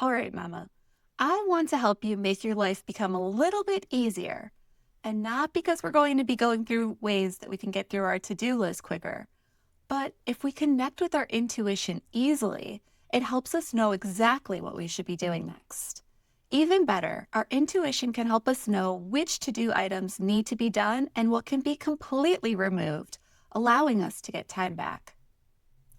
All right, Mama. I want to help you make your life become a little bit easier. And not because we're going to be going through ways that we can get through our to do list quicker, but if we connect with our intuition easily, it helps us know exactly what we should be doing next. Even better, our intuition can help us know which to do items need to be done and what can be completely removed, allowing us to get time back.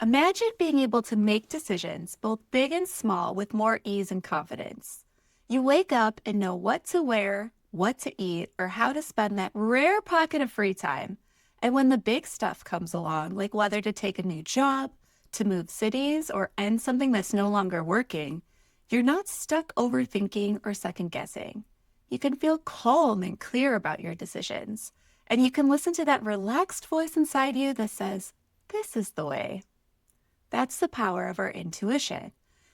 Imagine being able to make decisions, both big and small, with more ease and confidence. You wake up and know what to wear, what to eat, or how to spend that rare pocket of free time. And when the big stuff comes along, like whether to take a new job, to move cities, or end something that's no longer working, you're not stuck overthinking or second guessing. You can feel calm and clear about your decisions. And you can listen to that relaxed voice inside you that says, "This is the way." That's the power of our intuition.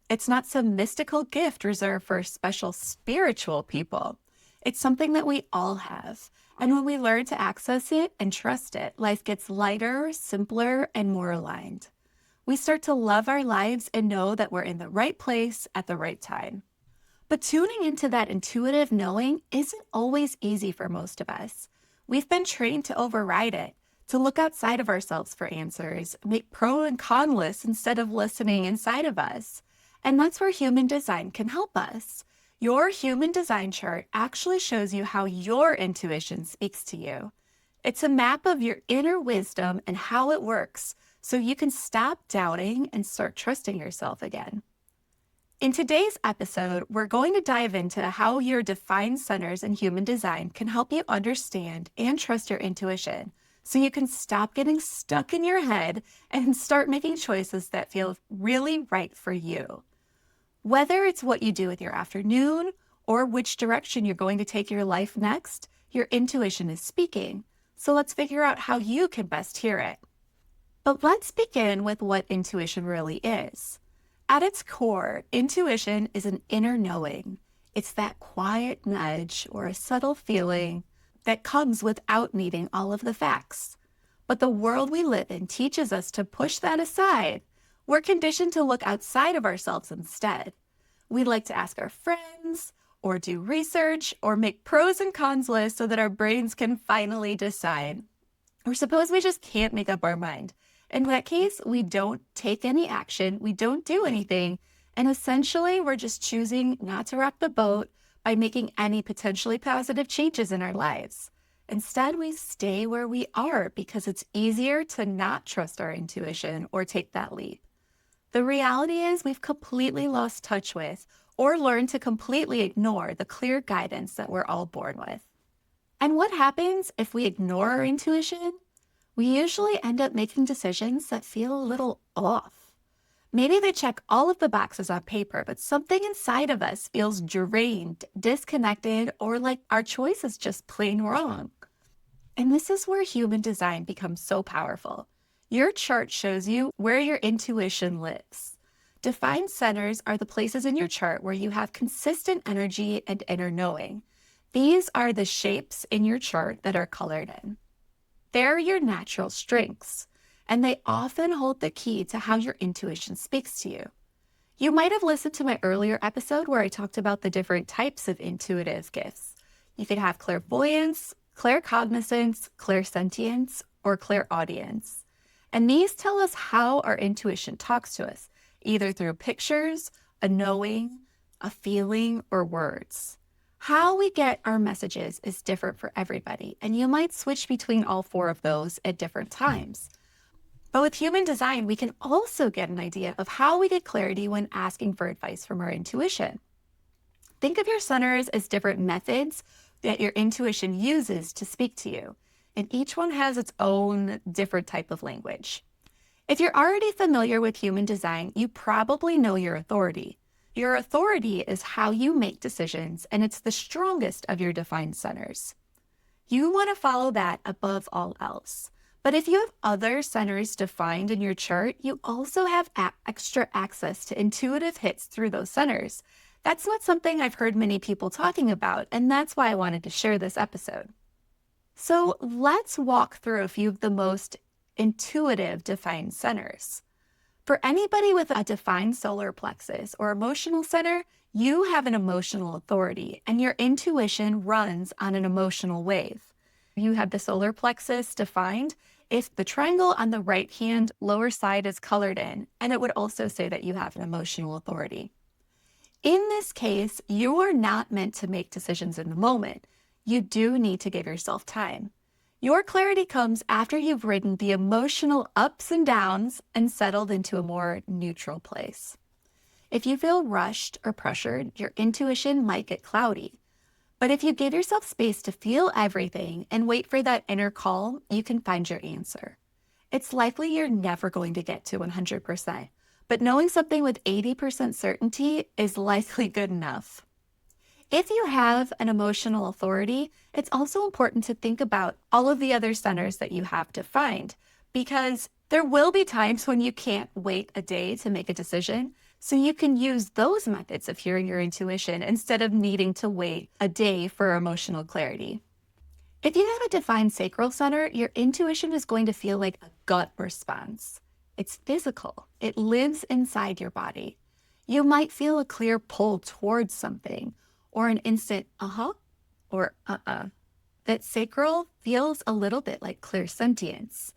It's not some mystical gift reserved for special spiritual people. It's something that we all have. And when we learn to access it and trust it, life gets lighter, simpler, and more aligned. We start to love our lives and know that we're in the right place at the right time. But tuning into that intuitive knowing isn't always easy for most of us. We've been trained to override it, to look outside of ourselves for answers, make pro and con lists instead of listening inside of us. And that's where human design can help us. Your human design chart actually shows you how your intuition speaks to you. It's a map of your inner wisdom and how it works, so you can stop doubting and start trusting yourself again. In today's episode, we're going to dive into how your defined centers in human design can help you understand and trust your intuition so you can stop getting stuck in your head and start making choices that feel really right for you. Whether it's what you do with your afternoon or which direction you're going to take your life next, your intuition is speaking. So let's figure out how you can best hear it. But let's begin with what intuition really is. At its core, intuition is an inner knowing. It's that quiet nudge or a subtle feeling that comes without needing all of the facts. But the world we live in teaches us to push that aside. We're conditioned to look outside of ourselves instead. We like to ask our friends, or do research, or make pros and cons lists so that our brains can finally decide. Or suppose we just can't make up our mind. In that case, we don't take any action, we don't do anything, and essentially we're just choosing not to rock the boat by making any potentially positive changes in our lives. Instead, we stay where we are because it's easier to not trust our intuition or take that leap. The reality is we've completely lost touch with or learned to completely ignore the clear guidance that we're all born with. And what happens if we ignore our intuition? We usually end up making decisions that feel a little off. Maybe they check all of the boxes on paper, but something inside of us feels drained, disconnected, or like our choice is just plain wrong. And this is where human design becomes so powerful. Your chart shows you where your intuition lives. Defined centers are the places in your chart where you have consistent energy and inner knowing. These are the shapes in your chart that are colored in. They're your natural strengths, and they often hold the key to how your intuition speaks to you. You might have listened to my earlier episode where I talked about the different types of intuitive gifts. You could have clairvoyance, claircognizance, clairsentience, or clairaudience. And these tell us how our intuition talks to us, either through pictures, a knowing, a feeling, or words. How we get our messages is different for everybody, and you might switch between all four of those at different times. But with human design, we can also get an idea of how we get clarity when asking for advice from our intuition. Think of your centers as different methods that your intuition uses to speak to you, and each one has its own different type of language. If you're already familiar with human design, you probably know your authority. Your authority is how you make decisions, and it's the strongest of your defined centers. You want to follow that above all else. But if you have other centers defined in your chart, you also have extra access to intuitive hits through those centers. That's not something I've heard many people talking about, and that's why I wanted to share this episode. So let's walk through a few of the most intuitive defined centers. For anybody with a defined solar plexus or emotional center, you have an emotional authority and your intuition runs on an emotional wave. You have the solar plexus defined if the triangle on the right hand lower side is colored in, and it would also say that you have an emotional authority. In this case, you are not meant to make decisions in the moment. You do need to give yourself time. Your clarity comes after you've ridden the emotional ups and downs and settled into a more neutral place. If you feel rushed or pressured, your intuition might get cloudy. But if you give yourself space to feel everything and wait for that inner call, you can find your answer. It's likely you're never going to get to 100%, but knowing something with 80% certainty is likely good enough. If you have an emotional authority, it's also important to think about all of the other centers that you have defined, because there will be times when you can't wait a day to make a decision. So you can use those methods of hearing your intuition instead of needing to wait a day for emotional clarity. If you have a defined sacral center, your intuition is going to feel like a gut response. It's physical. It lives inside your body. You might feel a clear pull towards something, or an instant uh-huh, or uh-uh. That sacral feels a little bit like clairsentience.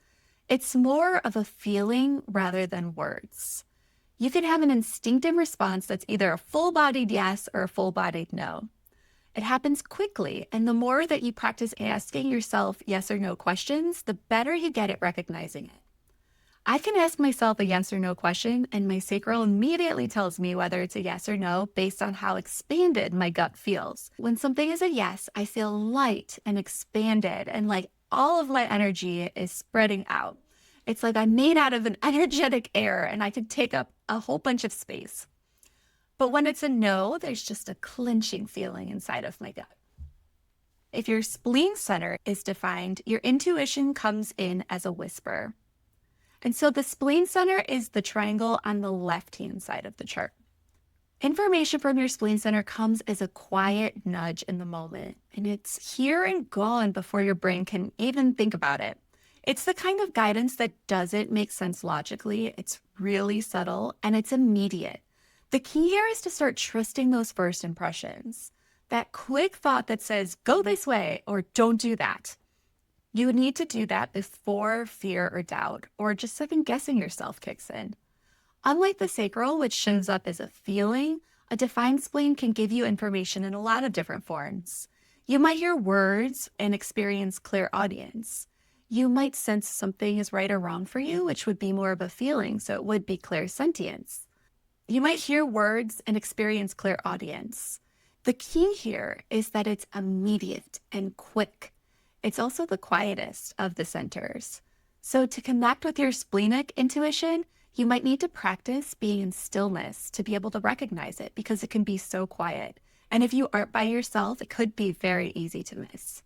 It's more of a feeling rather than words. You can have an instinctive response that's either a full-bodied yes or a full-bodied no. It happens quickly, and the more that you practice asking yourself yes or no questions, the better you get at recognizing it. I can ask myself a yes or no question, and my sacral immediately tells me whether it's a yes or no based on how expanded my gut feels. When something is a yes, I feel light and expanded, and like all of my energy is spreading out. It's like I'm made out of an energetic air, and I can take up a whole bunch of space. But when it's a no, there's just a clenching feeling inside of my gut. If your spleen center is defined, your intuition comes in as a whisper. And so the spleen center is the triangle on the left-hand side of the chart. Information from your spleen center comes as a quiet nudge in the moment, and it's here and gone before your brain can even think about it. It's the kind of guidance that doesn't make sense logically. It's really subtle and it's immediate. The key here is to start trusting those first impressions. That quick thought that says, go this way or don't do that. You would need to do that before fear or doubt, or just second guessing yourself kicks in. Unlike the sacral, which shows up as a feeling, a defined spleen can give you information in a lot of different forms. You might hear words and experience clairaudience. You might sense something is right or wrong for you, which would be more of a feeling, so it would be clairsentience. You might hear words and experience clairaudience. The key here is that it's immediate and quick. It's also the quietest of the centers. So to connect with your splenic intuition, you might need to practice being in stillness to be able to recognize it because it can be so quiet. And if you aren't by yourself, it could be very easy to miss.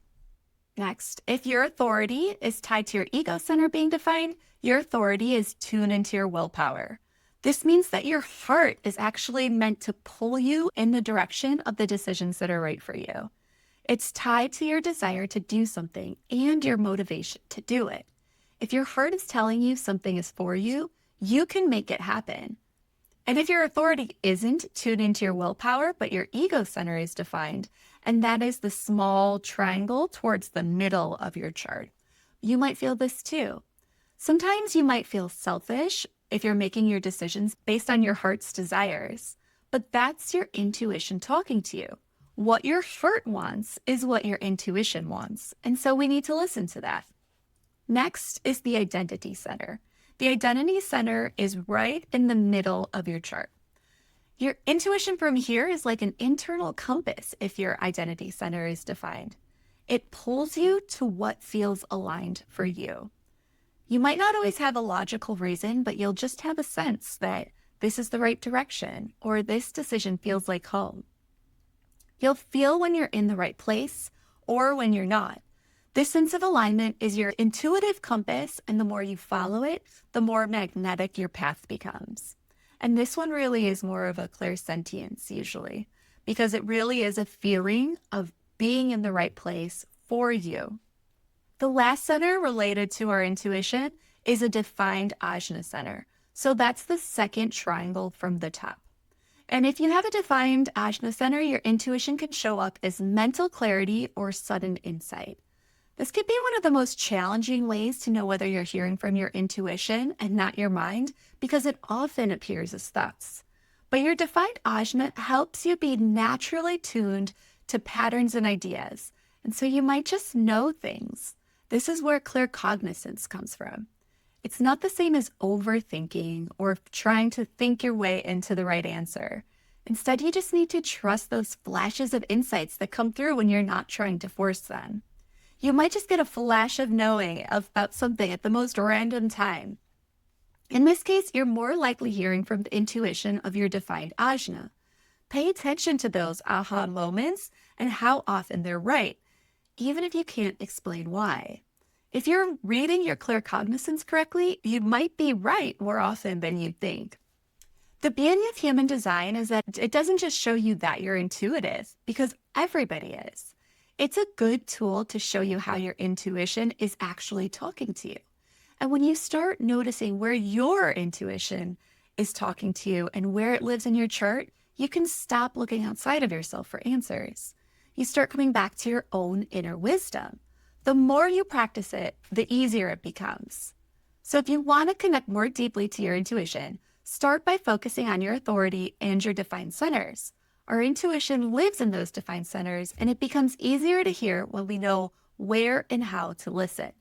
Next, if your authority is tied to your ego center being defined, your authority is tuned into your willpower. This means that your heart is actually meant to pull you in the direction of the decisions that are right for you. It's tied to your desire to do something and your motivation to do it. If your heart is telling you something is for you, you can make it happen. And if your authority isn't tuned into your willpower, but your ego center is defined, and that is the small triangle towards the middle of your chart, you might feel this too. Sometimes you might feel selfish if you're making your decisions based on your heart's desires, but that's your intuition talking to you. What your heart wants is what your intuition wants, and so we need to listen to that. Next is the identity center. The identity center is right in the middle of your chart. Your intuition from here is like an internal compass if your identity center is defined. It pulls you to what feels aligned for you. You might not always have a logical reason, but you'll just have a sense that this is the right direction or this decision feels like home. You'll feel when you're in the right place or when you're not. This sense of alignment is your intuitive compass, and the more you follow it, the more magnetic your path becomes. And this one really is more of a clairsentience usually, because it really is a feeling of being in the right place for you. The last center related to our intuition is a defined ajna center. So that's the second triangle from the top. And if you have a defined ajna center, your intuition can show up as mental clarity or sudden insight. This could be one of the most challenging ways to know whether you're hearing from your intuition and not your mind, because it often appears as thoughts. But your defined ajna helps you be naturally tuned to patterns and ideas. And so you might just know things. This is where clear cognizance comes from. It's not the same as overthinking or trying to think your way into the right answer. Instead, you just need to trust those flashes of insights that come through when you're not trying to force them. You might just get a flash of knowing about something at the most random time. In this case, you're more likely hearing from the intuition of your defined ajna. Pay attention to those aha moments and how often they're right, even if you can't explain why. If you're reading your clear cognizance correctly, you might be right more often than you'd think. The beauty of human design is that it doesn't just show you that you're intuitive, because everybody is. It's a good tool to show you how your intuition is actually talking to you. And when you start noticing where your intuition is talking to you and where it lives in your chart, you can stop looking outside of yourself for answers. You start coming back to your own inner wisdom. The more you practice it, the easier it becomes. So if you want to connect more deeply to your intuition, start by focusing on your authority and your defined centers. Our intuition lives in those defined centers, and it becomes easier to hear when we know where and how to listen.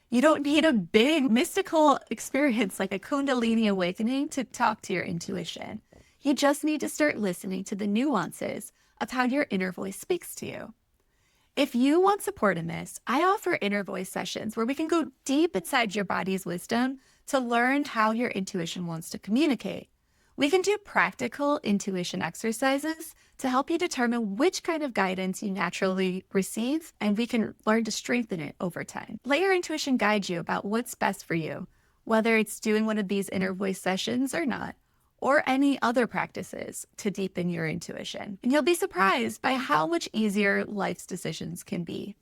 You don't need a big mystical experience like a Kundalini awakening to talk to your intuition. You just need to start listening to the nuances of how your inner voice speaks to you. If you want support in this, I offer inner voice sessions where we can go deep inside your body's wisdom to learn how your intuition wants to communicate. We can do practical intuition exercises to help you determine which kind of guidance you naturally receive, and we can learn to strengthen it over time. Let your intuition guide you about what's best for you, whether it's doing one of these inner voice sessions or not, or any other practices to deepen your intuition. And you'll be surprised by how much easier life's decisions can be.